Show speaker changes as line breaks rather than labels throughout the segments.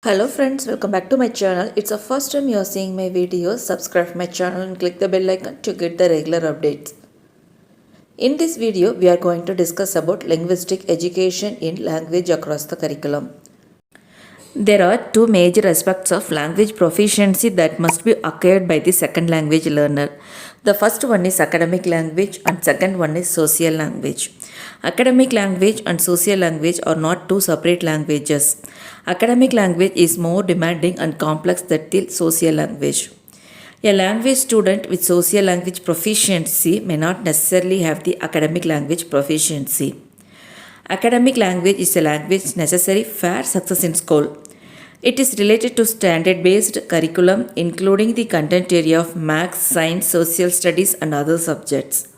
Hello friends, welcome back to my channel. It's the first time you are seeing my videos. Subscribe my channel and click the bell icon to get the regular updates. In this video, we are going to discuss about linguistic education in language across the curriculum. There are two major aspects of language proficiency that must be acquired by the second language learner. The first one is academic language and second one is social language. Academic language and social language are not two separate languages. Academic language is more demanding and complex than the social language. A language student with social language proficiency may not necessarily have the academic language proficiency. Academic language is a language necessary for success in school. It is related to standard-based curriculum including the content area of maths, science, social studies and other subjects.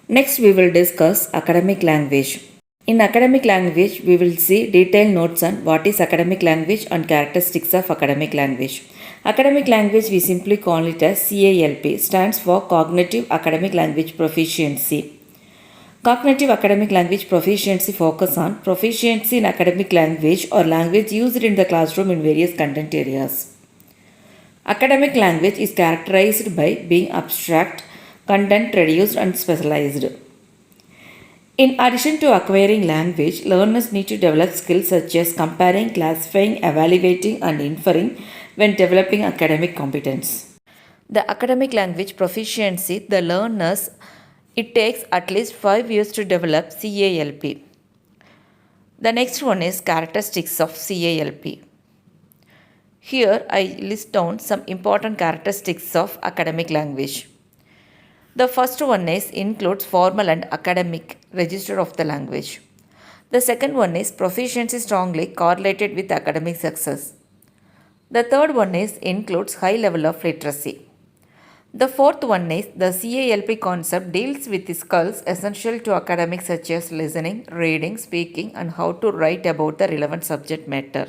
Next we will discuss academic language. In academic language, we will see detailed notes on what is academic language and characteristics of academic language. Academic language we simply call it as CALP, stands for Cognitive Academic Language Proficiency. Cognitive academic language proficiency focus on proficiency in academic language or language used in the classroom in various content areas. Academic language is characterized by being abstract, content reduced and specialized. In addition to acquiring language, learners need to develop skills such as comparing, classifying, evaluating and inferring when developing academic competence. The academic language proficiency, it takes at least 5 years to develop CALP. The next one is characteristics of CALP. Here I list down some important characteristics of academic language. The first one is includes formal and academic register of the language. The second one is proficiency strongly correlated with academic success. The third one is includes high level of literacy. The fourth one is the CALP concept deals with the skills essential to academics such as listening, reading, speaking and how to write about the relevant subject matter.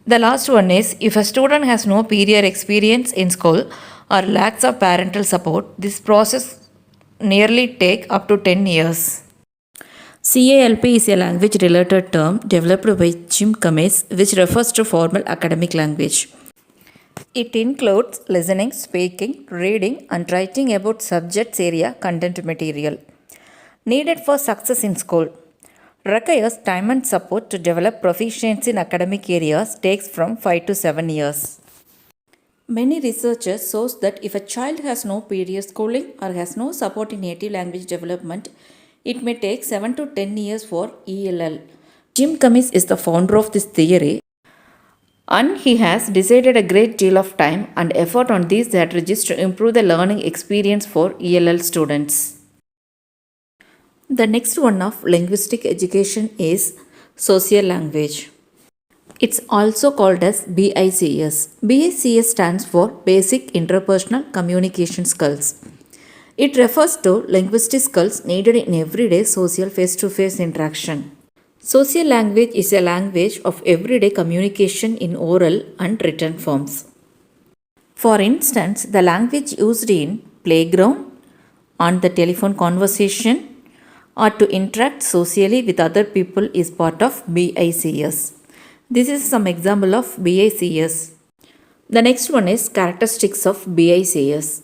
The last one is if a student has no prior experience in school or lacks of parental support, this process nearly take up to 10 years. CALP is a language related term developed by Jim Cummins which refers to formal academic language. It includes listening, speaking, reading and writing about subjects area content material. Needed for success in school. Requires time and support to develop proficiency in academic areas takes from 5 to 7 years. Many researchers show that if a child has no previous schooling or has no support in native language development, it may take 7 to 10 years for ELL. Jim Cummins is the founder of this theory. And he has decided a great deal of time and effort on these strategies to improve the learning experience for ELL students. The next one of linguistic education is social language. It's also called as BICS. BICS stands for Basic Interpersonal Communication Skills. It refers to linguistic skills needed in everyday social face-to-face interaction. Social language is a language of everyday communication in oral and written forms. For instance, the language used in playground, on the telephone conversation, or to interact socially with other people is part of BICS. This is some example of BICS. The next one is characteristics of BICS.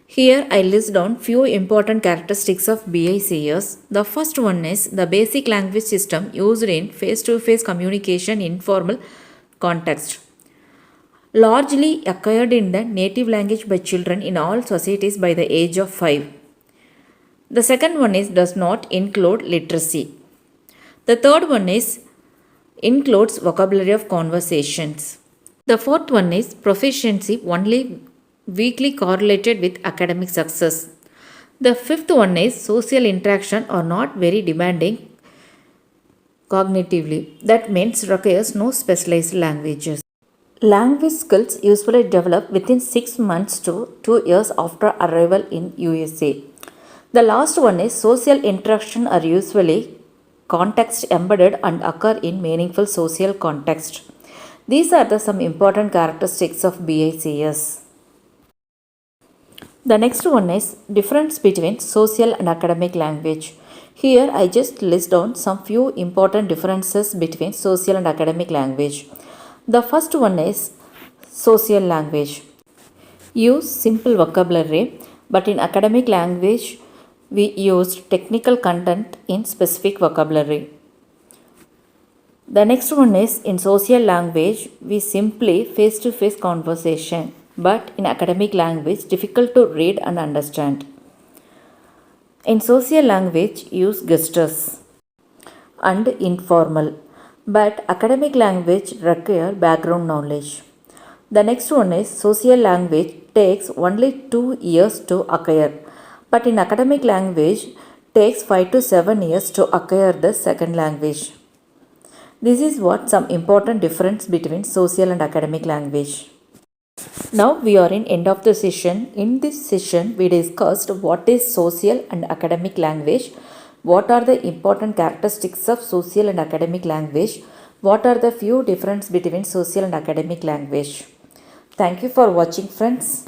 Here I list down few important characteristics of BICS. The first one is the basic language system used in face-to-face communication in informal context. Largely acquired in the native language by children in all societies by the age of 5. The second one is does not include literacy. The third one is includes vocabulary of conversations. The fourth one is proficiency only weakly correlated with academic success. The fifth one is social interaction are not very demanding cognitively. That means requires no specialized languages. Language skills usually develop within 6 months to 2 years after arrival in USA. The last one is social interaction are usually context embedded and occur in meaningful social context. These are some important characteristics of BICS. The next one is difference between social and academic language. Here I just list down some few important differences between social and academic language. The first one is social language. Use simple vocabulary, but in academic language we use technical content in specific vocabulary. The next one is in social language we simply face-to-face conversation, but in academic language difficult to read and understand. In social language use gestures and informal, but academic language require background knowledge. The next one is social language takes only 2 years to acquire, but in academic language takes 5 to 7 years to acquire the second language. This is what some important difference between social and academic language. Now we are in end of the session. In this session we discussed what is social and academic language, what are the important characteristics of social and academic language, what are the few differences between social and academic language. Thank you for watching, friends.